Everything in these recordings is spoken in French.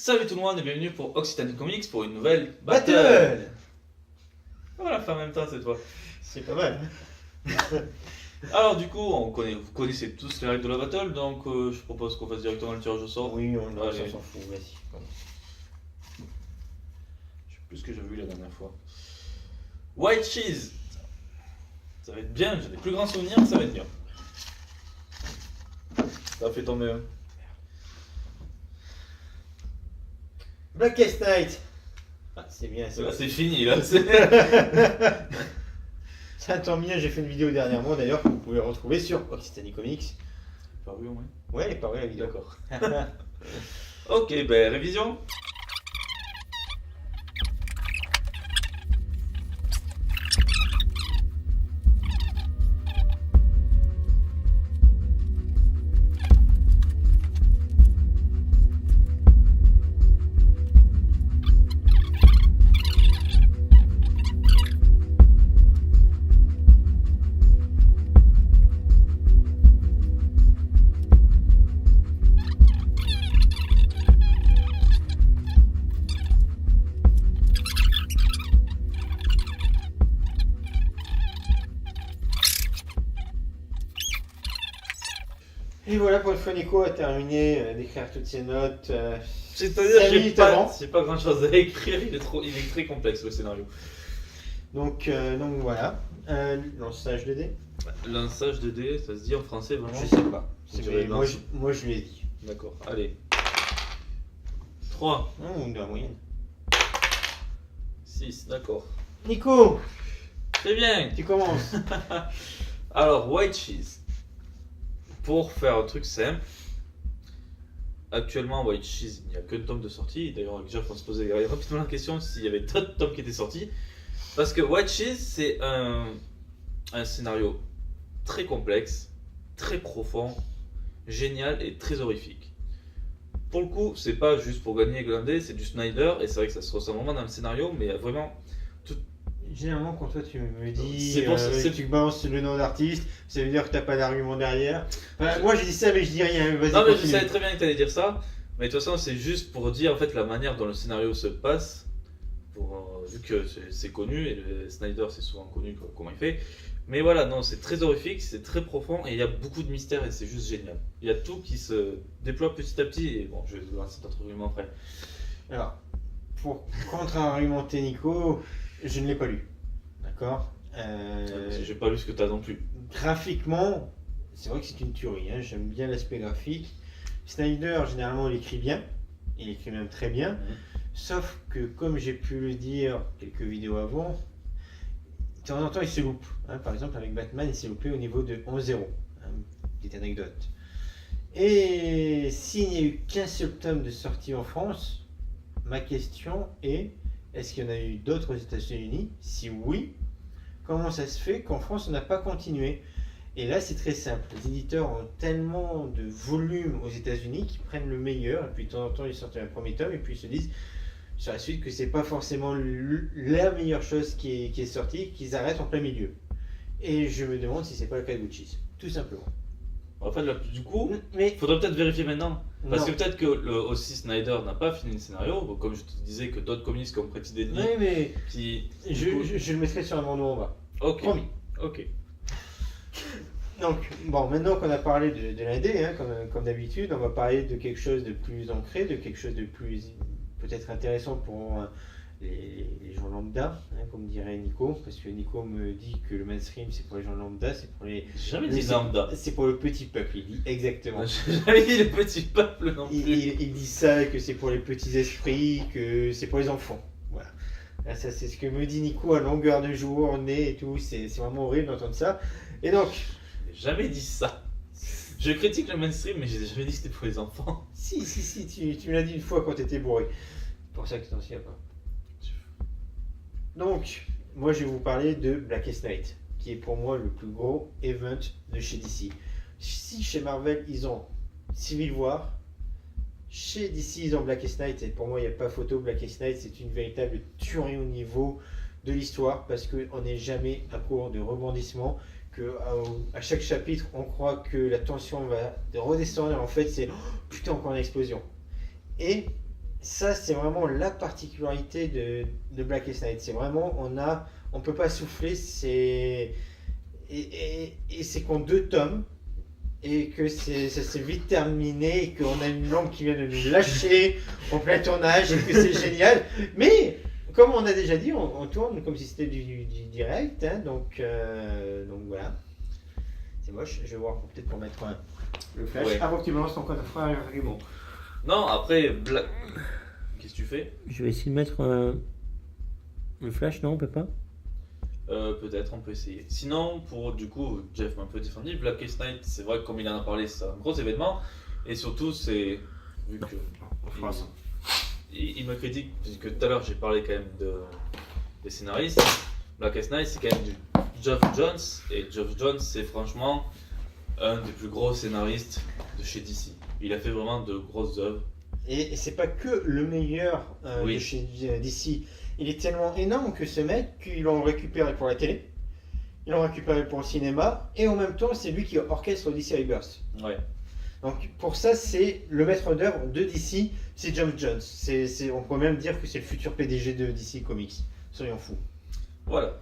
Salut tout le monde et bienvenue pour Occitanie Comics pour une nouvelle Battle. On va la faire en même temps cette fois. C'est pas mal. Alors du coup, vous connaissez tous les règles de la battle, donc je propose qu'on fasse directement le tirage au sort. Oui, on Allez. s'en fout, vas-y. Je sais plus ce que j'avais vu la dernière fois. White Cheese. Ça va être bien, j'ai des plus grands souvenirs, ça va être bien. Ça a fait tomber un. Blackest Night. Ah, c'est bien ça. Là c'est fini là. Ça tombe bien, j'ai fait une vidéo dernièrement d'ailleurs que vous pouvez retrouver sur Occitanie Comics. Paru au moins. Ouais, elle est parue la vidéo. D'accord. Ok, ben révision. Et voilà, pour une fois, Nico a terminé d'écrire toutes ses notes. C'est-à-dire 5 que minutes avant. j'ai pas grand chose à écrire, il est très complexe le scénario. Donc voilà. Lançage de dés. Lançage de dés, ça se dit en français vraiment? Je sais pas. On dirait Moi je lui ai dit. D'accord, allez. 3, Non, de la moyenne. 6, d'accord. Nico, Très bien. tu commences. Alors, White Cheese. Pour faire un truc simple, actuellement, White Cheese, il n'y a qu'un tome de sortie. D'ailleurs, avec Jeff, on se posait rapidement la question s'il y avait d'autres tomes qui étaient sortis. Parce que White Cheese, c'est un scénario très complexe, très profond, génial et très horrifique. Pour le coup, c'est pas juste pour gagner et glander, c'est du Snyder, et c'est vrai que ça se ressent vraiment dans le scénario, mais il y a vraiment. Généralement, quand toi tu me dis C'est pour ça- c'est- tu balances le nom d'artiste, ça veut dire que t'as pas d'argument derrière. Enfin, moi j'ai dit ça, mais je dis rien. Vas-y, Non, mais je continue. savais très bien que tu allais dire ça, mais de toute façon, c'est juste pour dire en fait la manière dont le scénario se passe, vu que c'est connu, et le Snyder c'est souvent connu comment il fait. Mais voilà, non, c'est très horrifique, c'est très profond, et il y a beaucoup de mystères, et c'est juste génial. Il y a tout qui se déploie petit à petit, et bon, je vais vous lancer d'autres arguments après. Alors, pour contre-argumenter Nico, je ne l'ai pas lu. D'accord. J'ai pas lu ce que tu as non plus. Graphiquement, c'est vrai que c'est une tuerie. Hein. J'aime bien l'aspect graphique. Snyder, généralement, il écrit bien. Il écrit même très bien. Sauf que, comme j'ai pu le dire quelques vidéos avant, de temps en temps, il se loupe. Hein. Par exemple, avec Batman, il s'est loupé au niveau de 11-0. Hein. Petite anecdote. Et s'il n'y a eu qu'un seul tome de sortie en France, ma question est, est-ce qu'il y en a eu d'autres aux États-Unis? Si oui, comment ça se fait qu'en France on n'a pas continué? Et là c'est très simple, les éditeurs ont tellement de volume aux États-Unis qu'ils prennent le meilleur, et puis de temps en temps ils sortent un premier tome, et puis ils se disent sur la suite que c'est pas forcément la meilleure chose qui est sortie, qu'ils arrêtent en plein milieu. Et je me demande si c'est pas le cas de Gucci, tout simplement. En fait, là, du coup, Mais il faudrait peut-être vérifier maintenant. Parce non. que peut-être que aussi Snyder n'a pas fini le scénario, donc comme je te disais que d'autres communistes comme Pretty Deadly Oui, mais qui. je le mettrai sur un bandeau en bas. Ok. Promis. Ok. Donc, bon, maintenant qu'on a parlé de l'indé, hein, comme d'habitude, on va parler de quelque chose de plus ancré, de quelque chose de plus peut-être intéressant pour les gens lambda, hein, comme dirait Nico, parce que Nico me dit que le mainstream c'est pour les gens lambda, c'est pour les. J'ai jamais dit lambda. C'est pour le petit peuple, il dit exactement. J'ai jamais dit le petit peuple non plus. Il dit ça, que c'est pour les petits esprits, que c'est pour les enfants. Voilà. Là, ça, c'est ce que me dit Nico à longueur de journée et tout, c'est vraiment horrible d'entendre ça. Et donc. J'ai jamais dit ça. Je critique le mainstream, mais j'ai jamais dit que c'était pour les enfants. Si, tu me l'as dit une fois quand t'étais bourré. C'est pour ça que t'en souviens pas. Donc, moi je vais vous parler de Blackest Night, qui est pour moi le plus gros event de chez DC. Si chez Marvel ils ont Civil War, chez DC ils ont Blackest Night, et pour moi il n'y a pas photo. Blackest Night c'est une véritable tuerie au niveau de l'histoire, parce qu'on n'est jamais à court de rebondissements, que à chaque chapitre on croit que la tension va redescendre, et en fait c'est oh, putain encore une explosion. Et ça, c'est vraiment la particularité de Blackest Night. C'est vraiment, on peut pas souffler, et c'est qu'en 2 tomes, et que ça s'est vite terminé, et qu'on a une lampe qui vient de nous lâcher en plein tournage, et que c'est génial. Mais, comme on a déjà dit, on tourne comme si c'était du direct, hein, donc voilà. C'est moche, je vais voir peut-être pour mettre le flash, Ouais. avant que tu me lances ton contre-argument. Non, après, qu'est-ce que tu fais? Je vais essayer de mettre le flash, non, on peut pas? Peut-être, on peut essayer. Sinon, du coup, Jeff m'a un peu défendu. Blackest Night, c'est vrai que comme il en a parlé, c'est un gros événement. Et surtout, c'est. Vu que. On fera ça. Il me critique, puisque tout à l'heure j'ai parlé quand même des scénaristes. Blackest Night, c'est quand même du Geoff Johns. Et Geoff Johns, c'est franchement un des plus gros scénaristes de chez DC. Il a fait vraiment de grosses œuvres. Et c'est pas que le meilleur Oui. de chez DC. Il est tellement énorme que ce mec, qu'ils l'ont récupéré pour la télé, ils l'ont récupéré pour le cinéma, et en même temps, c'est lui qui orchestre DC Rebirth. Ouais. Donc pour ça, c'est le maître d'œuvre de DC, c'est Geoff Johns. On peut même dire que c'est le futur PDG de DC Comics. Soyons fous. Voilà.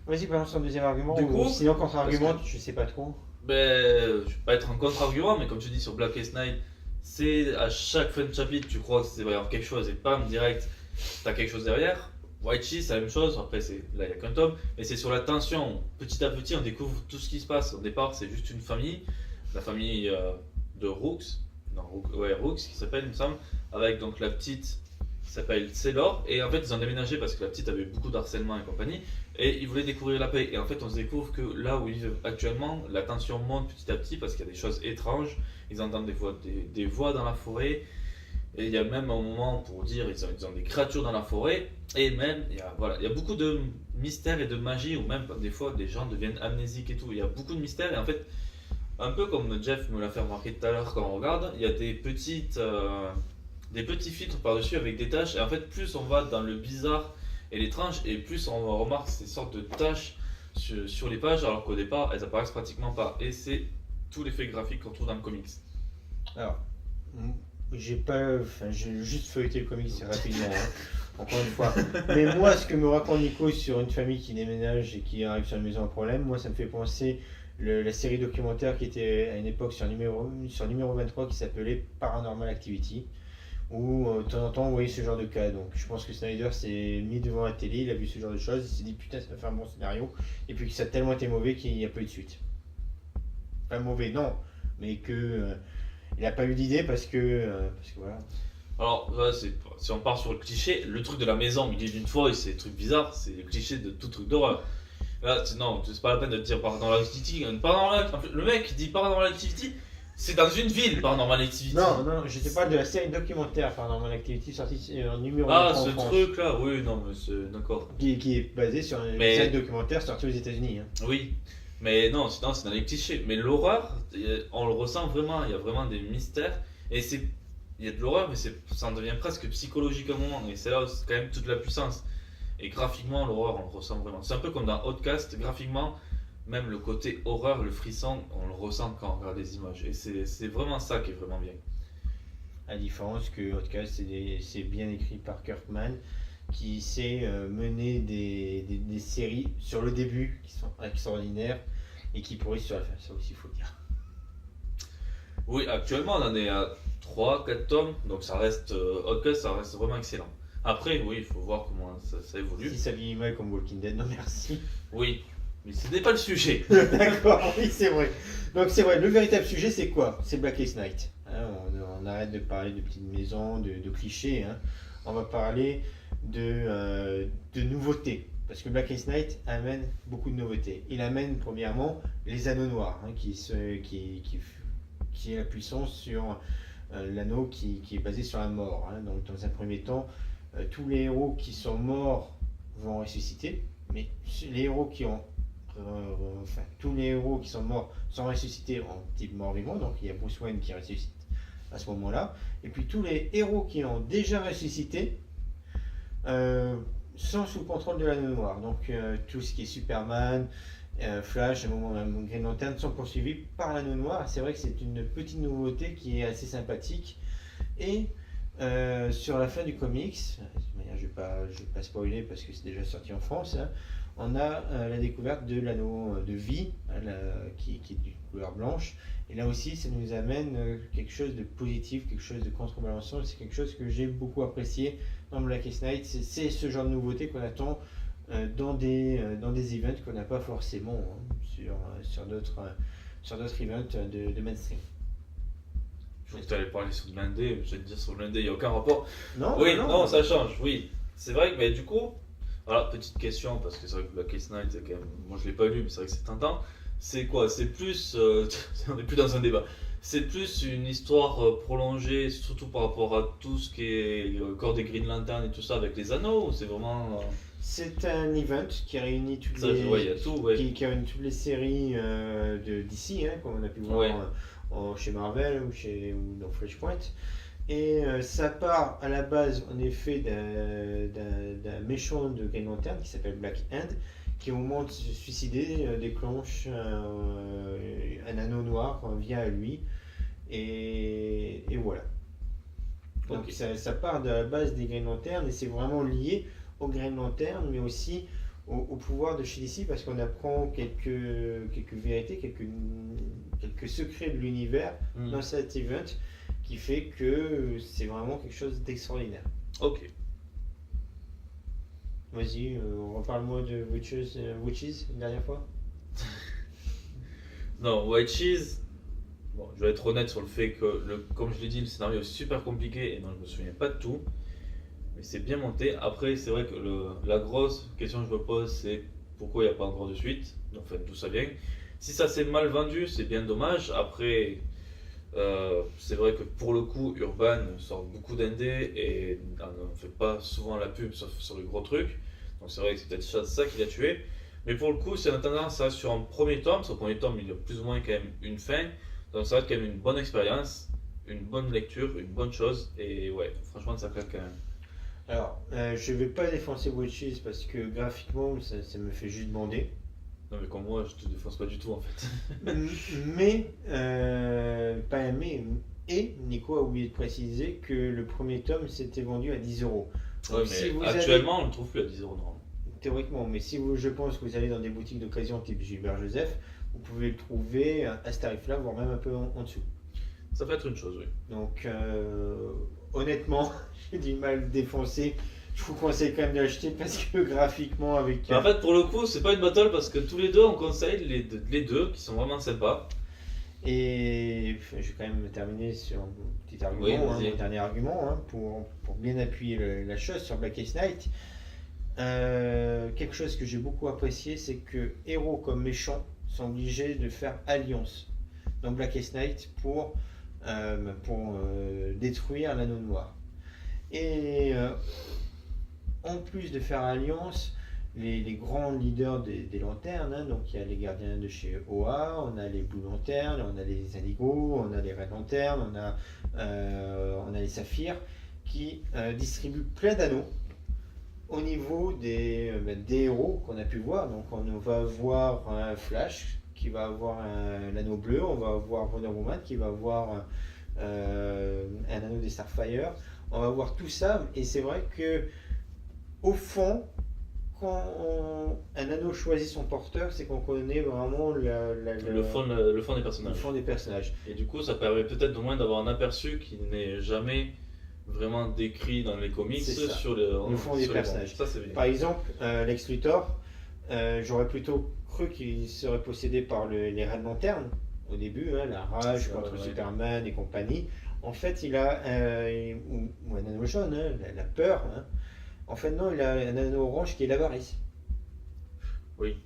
Vas-y, balance ton deuxième argument. Du ou coup, sinon, contre-argument, parce je sais pas trop. Ben, je vais pas être un contre-argument, mais comme tu dis sur Blackest Night, c'est à chaque fin de chapitre, tu crois que c'est va y avoir quelque chose et bam, direct, t'as quelque chose derrière. White Cheese, c'est la même chose, après là il n'y a qu'un tome, mais c'est sur la tension. Petit à petit, on découvre tout ce qui se passe. Au départ, c'est juste une famille, la famille de Rooks, non, Rooks qui s'appelle, il me semble, avec donc la petite qui s'appelle Sailor, et en fait ils ont déménagé parce que la petite avait beaucoup d'harcèlement et compagnie, et ils voulaient découvrir la paix. Et en fait, on se découvre que là où ils vivent actuellement, la tension monte petit à petit parce qu'il y a des choses étranges. Ils entendent des voix dans la forêt. Et il y a même un moment pour dire ils ont des créatures dans la forêt. Et même, il y a beaucoup de mystères et de magie, ou même des fois des gens deviennent amnésiques et tout. Il y a beaucoup de mystères. Et en fait, un peu comme Jeff me l'a fait remarquer tout à l'heure quand on regarde, il y a des petits filtres par-dessus avec des taches. Et en fait, plus on va dans le bizarre et l'étrange, et plus on remarque ces sortes de taches sur les pages, alors qu'au départ, elles apparaissent pratiquement pas. Et c'est tout l'effet graphique qu'on trouve dans le comics. Alors, j'ai juste feuilleté le comics rapidement, hein, encore une fois. Mais moi, ce que me raconte Nico sur une famille qui déménage et qui arrive sur une maison à problème, moi, ça me fait penser la série documentaire qui était à une époque sur numéro 23 qui s'appelait Paranormal Activity, où de temps en temps on voyait ce genre de cas. Donc je pense que Snyder s'est mis devant la télé, il a vu ce genre de choses, il s'est dit putain, ça va faire un bon scénario, et puis que ça a tellement été mauvais qu'il n'y a pas eu de suite. Pas mauvais, non, mais que il n'a pas eu d'idée parce que voilà. Alors, là, si on part sur le cliché, le truc de la maison au milieu d'une forêt, c'est des trucs bizarres, c'est le cliché de tout truc d'horreur. Là, non, c'est pas la peine de dire Paranormal Activity. Le mec dit Paranormal Activity, c'est dans une ville, Paranormal Activity. Non, je te parle de la série documentaire Paranormal Activity sortie en numéro 1 Ah, en ce France, truc là, oui, non, mais c'est d'accord. qui est basée sur une Mais- série documentaire sortie aux États-Unis. Hein. Oui, mais non, sinon c'est dans les clichés. Mais l'horreur, on le ressent vraiment, il y a vraiment des mystères. Et il y a de l'horreur, mais ça en devient presque psychologique à un moment. Et c'est là où c'est quand même toute la puissance. Et graphiquement, l'horreur, on le ressent vraiment. C'est un peu comme dans Outcast, graphiquement, même le côté horreur, le frisson, on le ressent quand on regarde des images. Et c'est vraiment ça qui est vraiment bien. À différence que Outcast, c'est bien écrit par Kirkman, qui sait mener des séries sur le début qui sont extraordinaires et qui pourrissent sur la fin. Ça aussi, il faut le dire. Oui, actuellement, on en est à 3-4 tomes, donc ça reste. Outcast, ça reste vraiment excellent. Après, oui, il faut voir comment ça évolue. Si ça vieillit mal comme Walking Dead, non merci. Oui, mais ce n'est pas le sujet. D'accord, oui, c'est vrai. Donc c'est vrai, le véritable sujet, c'est quoi? C'est Blackest Night. Hein, on arrête de parler de petites maisons, de clichés. Hein. On va parler de nouveautés. Parce que Blackest Night amène beaucoup de nouveautés. Il amène premièrement les anneaux noirs, hein, qui est la puissance sur l'anneau qui est basé sur la mort. Hein. Donc dans un premier temps, tous les héros qui sont morts vont ressusciter. Mais les héros qui ont tous les héros qui sont morts sont ressuscités en type mort-vivant, donc il y a Bruce Wayne qui ressuscite à ce moment-là, et puis tous les héros qui ont déjà ressuscité sont sous le contrôle de l'anneau noir, donc tout ce qui est Superman, Flash, à un moment même Green Lantern sont poursuivis par l'anneau noir. C'est vrai que c'est une petite nouveauté qui est assez sympathique, et Sur la fin du comics, de toute manière, je vais pas spoiler parce que c'est déjà sorti en France, hein, on a la découverte de l'anneau de vie, hein, qui est d'une couleur blanche. Et là aussi, ça nous amène quelque chose de positif, quelque chose de contrebalançant. C'est quelque chose que j'ai beaucoup apprécié dans Blackest Night. C'est ce genre de nouveauté qu'on attend dans des events qu'on n'a pas forcément, hein, sur d'autres events de mainstream. Je crois que tu allais parler sur de l'indé, je vais te dire sur l'indé, il n'y a aucun rapport. Non, Oui, non, non, ça change, oui. C'est vrai que mais du coup, alors petite question, parce que c'est vrai que Blackest Night, c'est quand même, moi je l'ai pas lu, mais c'est vrai que c'est tentant. C'est quoi? C'est plus, on n'est plus dans un débat. C'est plus une histoire prolongée, surtout par rapport à tout ce qui est le corps des Green Lantern et tout ça avec les anneaux, ou c'est vraiment. C'est un event qui réunit Ça, ouais, il y a tout, ouais. qui réunit toutes les séries de DC, hein, comme on a pu voir Ouais. chez Marvel ou dans Flashpoint. Et ça part à la base en effet d'un méchant de Green Lantern qui s'appelle Black Hand, qui au moment de se suicider déclenche un anneau noir via lui. Et voilà. Donc Ok. ça part de la base des Green Lantern et c'est vraiment lié au Green Lantern, mais aussi au pouvoir de chez DC parce qu'on apprend quelques vérités, quelques secrets de l'univers Hmm. dans cet event qui fait que c'est vraiment quelque chose d'extraordinaire. Ok. Vas-y, reparle-moi de Witches une dernière fois. Non, White Cheese, bon, je vais être honnête sur le fait que, comme je l'ai dit, le scénario est super compliqué et donc je me souviens pas de tout. Mais c'est bien monté. Après, c'est vrai que la grosse question que je me pose, c'est pourquoi il n'y a pas encore de suite. Enfin, d'où ça vient. Si ça s'est mal vendu, c'est bien dommage. Après, c'est vrai que pour le coup, Urban sort beaucoup d'indés et on ne fait pas souvent la pub sauf sur les gros trucs. Donc c'est vrai que c'est peut-être ça qui l'a tué. Mais pour le coup, c'est en attendant ça sur un premier tome. Sur le premier tome, il y a plus ou moins quand même une fin. Donc ça va être quand même une bonne expérience, une bonne lecture, une bonne chose. Et ouais, franchement, ça claque quand même. Alors, je vais pas défoncer Witches parce que graphiquement, ça me fait juste bander. Non mais comme moi, je te défonce pas du tout en fait. Mais, pas mais, et Nico a oublié de préciser que le premier tome s'était vendu à 10 euros. Ouais, Donc, mais si vous actuellement, on ne le trouve plus à 10 euros normalement. théoriquement, mais si vous, je pense que vous allez dans des boutiques d'occasion type Gilbert Joseph, vous pouvez le trouver à ce tarif-là, voire même un peu en dessous. Ça peut être une chose, oui. Donc, honnêtement, j'ai du mal à le défoncer. Je vous conseille quand même de l'acheter parce que graphiquement, avec. Mais en fait, pour le coup, c'est pas une battle parce que tous les deux, on conseille les deux qui sont vraiment sympas. Et je vais quand même terminer sur un petit argument, Oui, hein, vas-y. mon dernier argument, hein, pour bien appuyer la chose sur Blackest Night. Quelque chose que j'ai beaucoup apprécié, c'est que héros comme méchants sont obligés de faire alliance dans Blackest Night pour détruire l'anneau noir. Et en plus de faire alliance, les grands leaders des lanternes, hein, donc il y a les gardiens de chez OA, on a les Blue Lanternes, on a les Indigo, on a les Red Lanternes, on a les Saphirs, qui distribuent plein d'anneaux au niveau des héros qu'on a pu voir. Donc on va voir un Flash qui va avoir l'anneau bleu, on va avoir Wonder Woman qui va avoir un anneau des Starfire, on va voir tout ça, et c'est vrai que au fond, quand un anneau choisit son porteur, c'est qu'on connaît vraiment Le fond des le personnages. fond des personnages. Et du coup, ça permet peut-être au moins d'avoir un aperçu qui n'est jamais vraiment décrit dans les comics C'est ça. sur Le fond des sur les personnages. bandes. Ça, c'est bien. Par exemple, Lex Luthor, j'aurais plutôt cru qu'il serait possédé par les Red Lanternes au début, hein, la rage Ça, contre ouais. Superman et compagnie. En fait, il a ou un anneau jaune, hein, la peur. Hein. En fait, non, il a un anneau orange qui est l'avarice. Oui.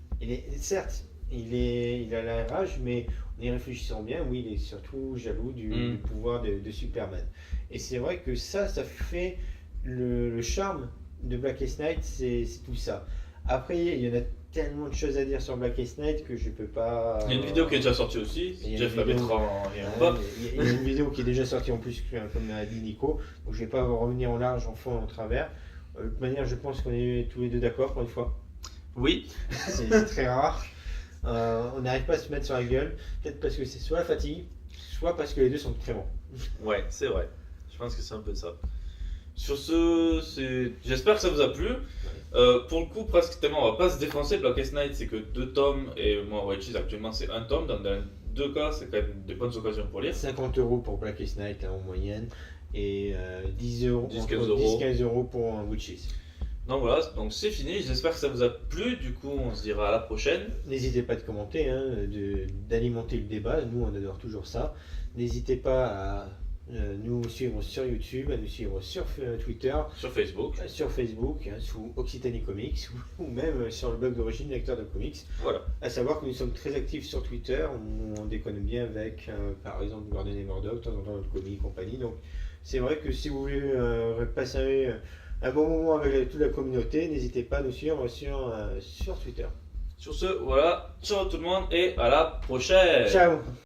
Certes, il a la rage, mais en y réfléchissant bien, oui, il est surtout jaloux du pouvoir de Superman. Et c'est vrai que ça fait le charme de Blackest Night, c'est tout ça. Après, il y en a tellement de choses à dire sur Blackest Night que je peux pas. Il y a une vidéo qui est déjà sortie aussi. Il y a Jeff une la vidéo- mettra en Ouais, bas. il y a une vidéo qui est déjà sortie en plus, comme a dit Nico, donc je vais pas revenir en large, en fond, en travers. De toute manière, je pense qu'on est tous les deux d'accord pour une fois. Oui. C'est très rare. On n'arrive pas à se mettre sur la gueule, peut-être parce que c'est soit la fatigue, soit parce que les deux sont très bons. Ouais, c'est vrai. Je pense que c'est un peu ça. Sur ce, j'espère que ça vous a plu. Pour le coup, presque tellement, on va pas se défoncer. Blackest Night, c'est que 2 tomes, et moi, White Cheese, actuellement, c'est 1 tome. Dans les 2 cas, c'est quand même des bonnes occasions pour lire. 50 € pour Blackest Night là, en moyenne et 10 euros, 10-15 entre 10-15 € pour un Witches. Donc voilà, donc c'est fini. J'espère que ça vous a plu. Du coup, on se dira à la prochaine. N'hésitez pas de commenter, hein, d'alimenter le débat. Nous, on adore toujours ça. N'hésitez pas à nous suivre sur YouTube, à nous suivre sur Twitter, Sur Facebook. sur Facebook, hein, sous Occitanie Comics, ou même sur le blog d'origine lecteur de comics. Voilà. À savoir que nous sommes très actifs sur Twitter. On déconne bien avec, par exemple, Gordon et Murdoch, de temps en temps notre comics, compagnie. Donc, c'est vrai que si vous voulez passer un bon moment avec toute la communauté, n'hésitez pas à nous suivre sur Twitter. Sur ce, voilà. Ciao tout le monde et à la prochaine. Ciao!